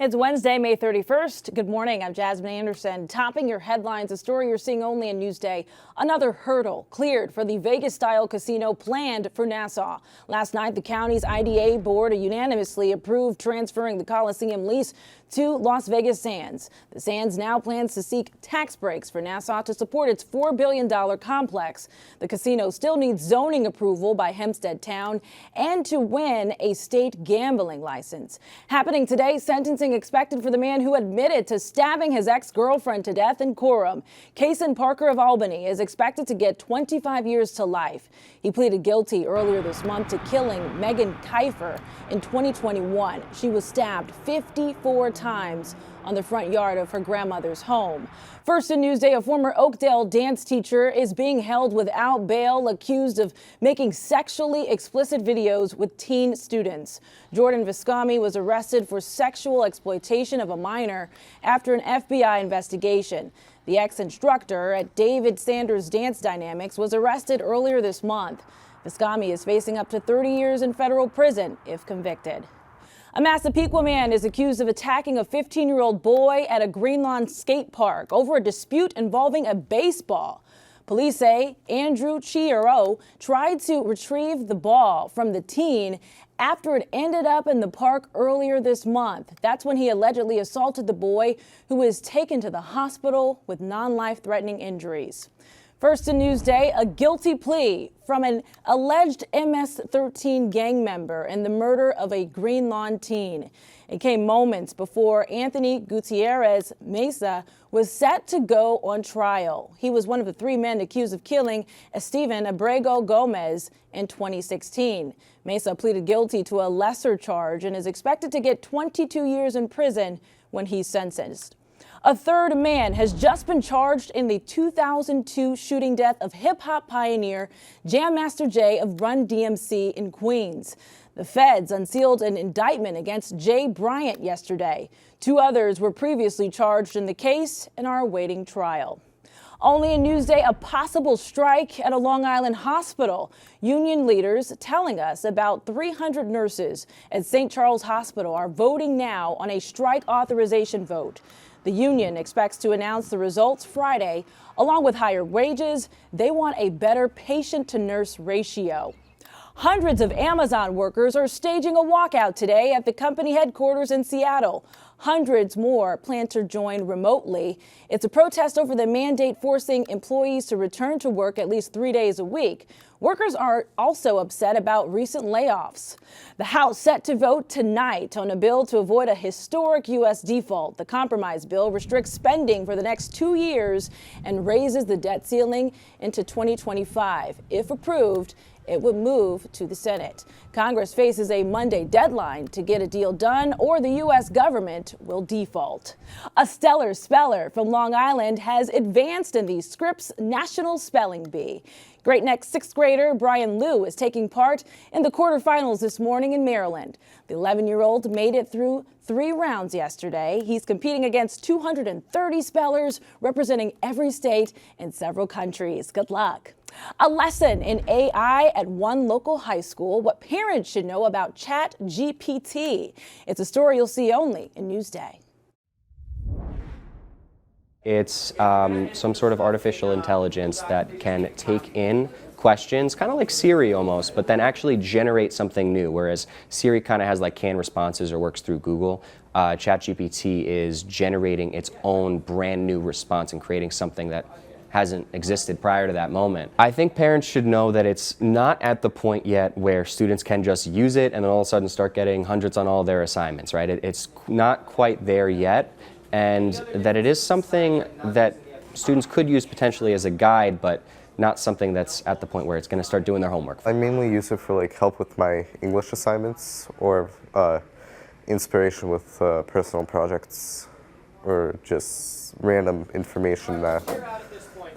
It's Wednesday, May 31st. Good morning. I'm Jasmine Anderson. Topping your headlines, a story you're seeing only in Newsday. Another hurdle cleared for the Vegas-style casino planned for Nassau. Last night, the county's IDA board unanimously approved transferring the Coliseum lease to Las Vegas Sands. The Sands now plans to seek tax breaks for Nassau to support its $4 billion complex. The casino still needs zoning approval by Hempstead Town and to win a state gambling license. Happening today, sentencing expected for the man who admitted to stabbing his ex-girlfriend to death in Coram. Kaysen Parker of Albany is expected to get 25 years to life. He pleaded guilty earlier this month to killing Megan Kiefer in 2021. She was stabbed 54 times on the front yard of her grandmother's home. First in Newsday, a former Oakdale dance teacher is being held without bail, accused of making sexually explicit videos with teen students. Jordan Viscami was arrested for sexual exploitation of a minor after an FBI investigation. The ex-instructor at David Sanders Dance Dynamics was arrested earlier this month. Viscami is facing up to 30 years in federal prison if convicted. A Massapequa man is accused of attacking a 15-year-old boy at a Greenlawn skate park over a dispute involving a baseball. Police say Andrew Chiaro tried to retrieve the ball from the teen after it ended up in the park earlier this month. That's when he allegedly assaulted the boy, who was taken to the hospital with non-life-threatening injuries. First in Newsday, a guilty plea from an alleged MS-13 gang member in the murder of a Greenlawn teen. It came moments before Anthony Gutierrez Mesa was set to go on trial. He was one of the three men accused of killing Esteban Abrego Gomez in 2016. Mesa pleaded guilty to a lesser charge and is expected to get 22 years in prison when he's sentenced. A third man has just been charged in the 2002 shooting death of hip-hop pioneer Jam Master Jay of Run DMC in Queens. The feds unsealed an indictment against Jay Bryant yesterday. Two others were previously charged in the case and are awaiting trial. Only in Newsday, a possible strike at a Long Island hospital. Union leaders telling us about 300 nurses at St. Charles Hospital are voting now on a strike authorization vote. The union expects to announce the results Friday. Along with higher wages, they want a better patient-to-nurse ratio. Hundreds of Amazon workers are staging a walkout today at the company headquarters in Seattle. Hundreds more plan to join remotely. It's a protest over the mandate forcing employees to return to work at least 3 days a week. Workers are also upset about recent layoffs. The House set to vote tonight on a bill to avoid a historic U.S. default. The compromise bill restricts spending for the next 2 years and raises the debt ceiling into 2025. If approved, it would move to the Senate. Congress faces a Monday deadline to get a deal done, or the U.S. government will default. A stellar speller from Long Island has advanced in the Scripps National Spelling Bee. Great Neck's sixth grader Brian Liu is taking part in the quarterfinals this morning in Maryland. The 11-year-old made it through 3 rounds yesterday. He's competing against 230 spellers representing every state and several countries. Good luck. A lesson in AI at one local high school, what parents should know about ChatGPT. It's a story you'll see only in Newsday. It's some sort of artificial intelligence that can take in questions, kind of like Siri almost, but then actually generate something new, whereas Siri kind of has like canned responses or works through Google. ChatGPT is generating its own brand new response and creating something that hasn't existed prior to that moment. I think parents should know that it's not at the point yet where students can just use it and then all of a sudden start getting hundreds on all their assignments, right? It's not quite there yet, and that it is something that students could use potentially as a guide, but not something that's at the point where it's going to start doing their homework. I mainly use it for like help with my English assignments or inspiration with personal projects or just random information that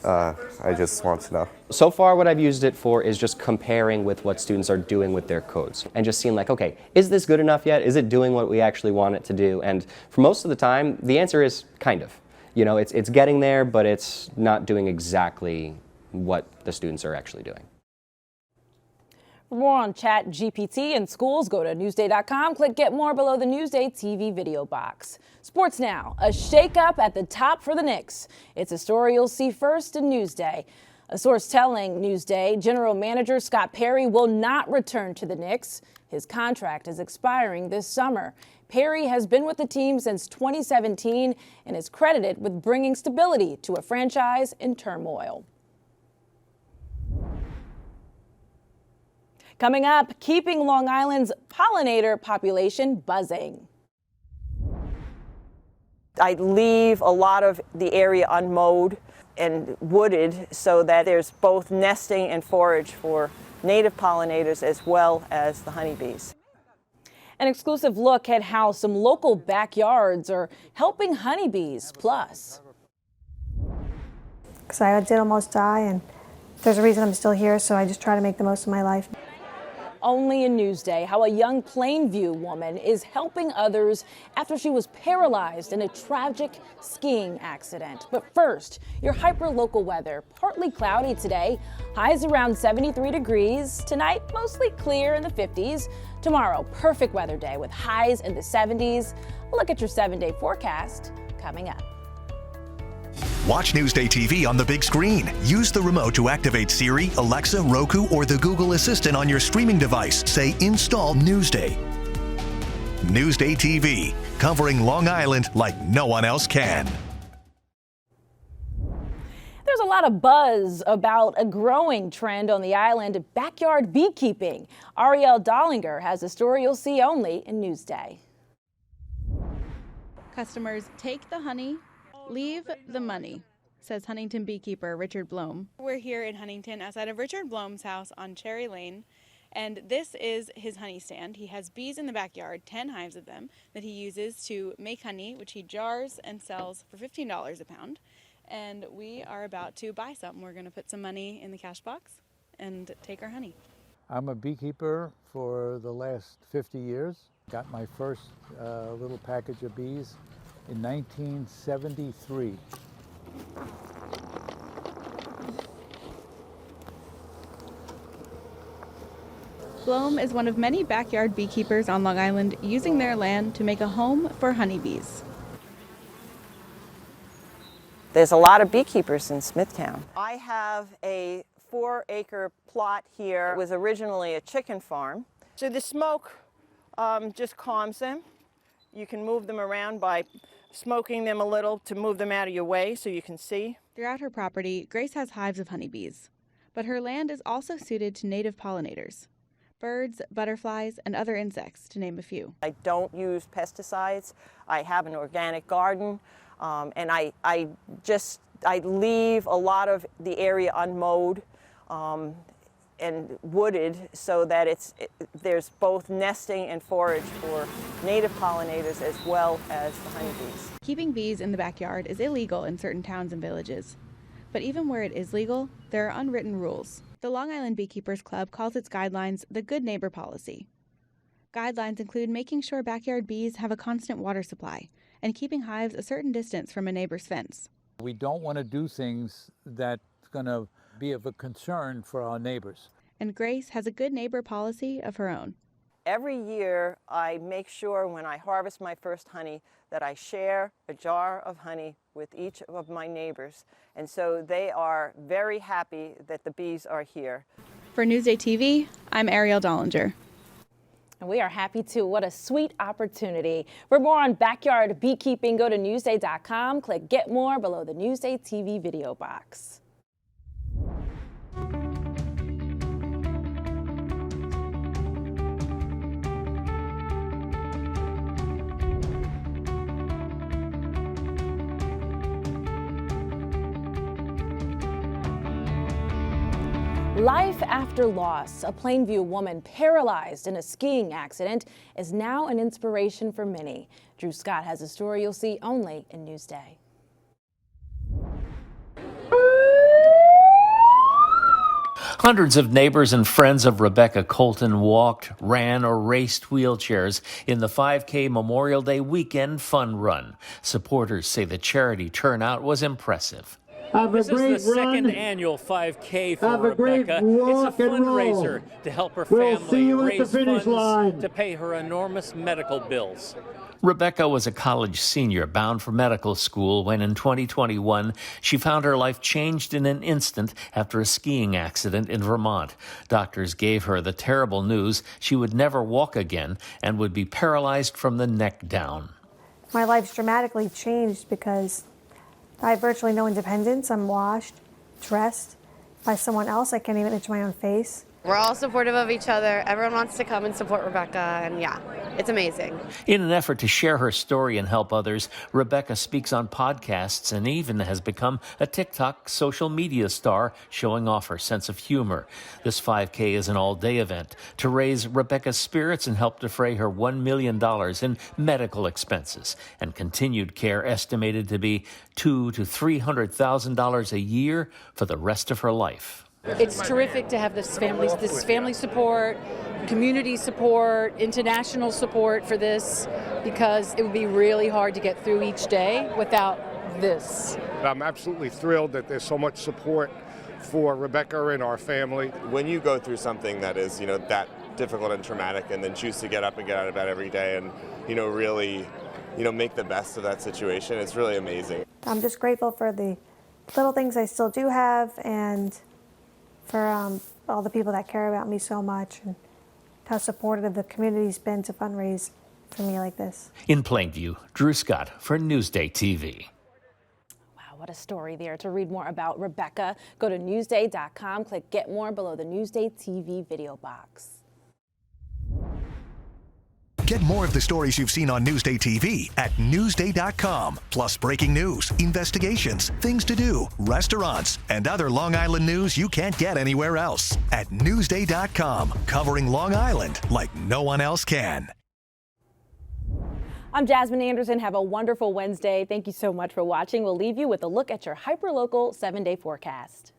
I just want to know. So far what I've used it for is just comparing with what students are doing with their codes and just seeing like, okay, is this good enough yet? Is it doing what we actually want it to do? And for most of the time, the answer is kind of. You know, it's getting there, but it's not doing exactly what the students are actually doing. For more on Chat GPT and schools, go to Newsday.com. Click Get More below the Newsday TV video box. Sports now. A shakeup at the top for the Knicks. It's a story you'll see first in Newsday. A source telling Newsday General Manager Scott Perry will not return to the Knicks. His contract is expiring this summer. Perry has been with the team since 2017 and is credited with bringing stability to a franchise in turmoil. Coming up, keeping Long Island's pollinator population buzzing. I leave a lot of the area unmowed and wooded so that there's both nesting and forage for native pollinators as well as the honeybees. An exclusive look at how some local backyards are helping honeybees. Plus, because I did almost die, and there's a reason I'm still here, so I just try to make the most of my life. only in Newsday, how a young Plainview woman is helping others after she was paralyzed in a tragic skiing accident. But first, your hyper-local weather. Partly cloudy today, highs around 73 degrees. Tonight, mostly clear in the 50s. Tomorrow, perfect weather day with highs in the 70s. A look at your 7-day forecast coming up. Watch Newsday TV on the big screen. Use the remote to activate Siri, Alexa, Roku, or the Google Assistant on your streaming device. Say, install Newsday. Newsday TV, covering Long Island like no one else can. There's a lot of buzz about a growing trend on the island, backyard beekeeping. Ariel Dollinger has a story you'll see only in Newsday. Customers take the honey, leave the money, says Huntington beekeeper Richard Blome. We're here in Huntington outside of Richard Blome's house on Cherry Lane, and this is his honey stand. He has bees in the backyard, 10 hives of them, that he uses to make honey, which he jars and sells for $15 a pound. And we are about to buy some. We're going to put some money in the cash box and take our honey. I'm a beekeeper for the last 50 years. Got my first little package of bees in 1973. Blome is one of many backyard beekeepers on Long Island using their land to make a home for honeybees. There's a lot of beekeepers in Smithtown. I have a 4-acre plot here. It was originally a chicken farm. So the smoke just calms them. You can move them around by smoking them a little to move them out of your way so you can see. Throughout her property, Grace has hives of honeybees, but her land is also suited to native pollinators, birds, butterflies, and other insects, to name a few. I don't use pesticides. I have an organic garden, and I leave a lot of the area unmowed and wooded so that there's both nesting and forage for native pollinators as well as the honeybees. Keeping bees in the backyard is illegal in certain towns and villages. But even where it is legal, there are unwritten rules. The Long Island Beekeepers Club calls its guidelines the Good Neighbor Policy. Guidelines include making sure backyard bees have a constant water supply and keeping hives a certain distance from a neighbor's fence. We don't want to do things that's going to be of a concern for our neighbors. And Grace has a good neighbor policy of her own. Every year I make sure when I harvest my first honey that I share a jar of honey with each of my neighbors. And so they are very happy that the bees are here. For Newsday TV, I'm Ariel Dollinger. And we are happy too. What a sweet opportunity. For more on backyard beekeeping, go to Newsday.com. Click Get More below the Newsday TV video box. Life after loss. A Plainview woman paralyzed in a skiing accident is now an inspiration for many. Drew Scott has a story you'll see only in Newsday. Hundreds of neighbors and friends of Rebecca Colton walked, ran, or raced wheelchairs in the 5K Memorial Day weekend fun run. Supporters say the charity turnout was impressive. This is the second annual 5K for Rebecca. It's a fundraiser to help her family raise funds to pay her enormous medical bills. Rebecca was a college senior bound for medical school when in 2021 she found her life changed in an instant after a skiing accident in Vermont. Doctors gave her the terrible news she would never walk again and would be paralyzed from the neck down. My life's dramatically changed because I have virtually no independence. I'm washed, dressed by someone else. I can't even itch my own face. We're all supportive of each other. Everyone wants to come and support Rebecca, and yeah, it's amazing. In an effort to share her story and help others, Rebecca speaks on podcasts and even has become a TikTok social media star, showing off her sense of humor. This 5K is an all-day event to raise Rebecca's spirits and help defray her $1 million in medical expenses and continued care estimated to be $200,000 to $300,000 a year for the rest of her life. It's terrific to have this family support, community support, international support for this, because it would be really hard to get through each day without this. I'm absolutely thrilled that there's so much support for Rebecca and our family. When you go through something that is, that difficult and traumatic, and then choose to get up and get out of bed every day and, really, make the best of that situation, it's really amazing. I'm just grateful for the little things I still do have, and for all the people that care about me so much, and how supportive the community's been to fundraise for me like this. In Plainview, Drew Scott for NewsdayTV. Wow, what a story there. To read more about Rebecca, go to Newsday.com, click Get More below the Newsday TV video box. Get more of the stories you've seen on Newsday TV at Newsday.com. Plus breaking news, investigations, things to do, restaurants, and other Long Island news you can't get anywhere else. At Newsday.com, covering Long Island like no one else can. I'm Jasmine Anderson. Have a wonderful Wednesday. Thank you so much for watching. We'll leave you with a look at your hyperlocal 7-day forecast.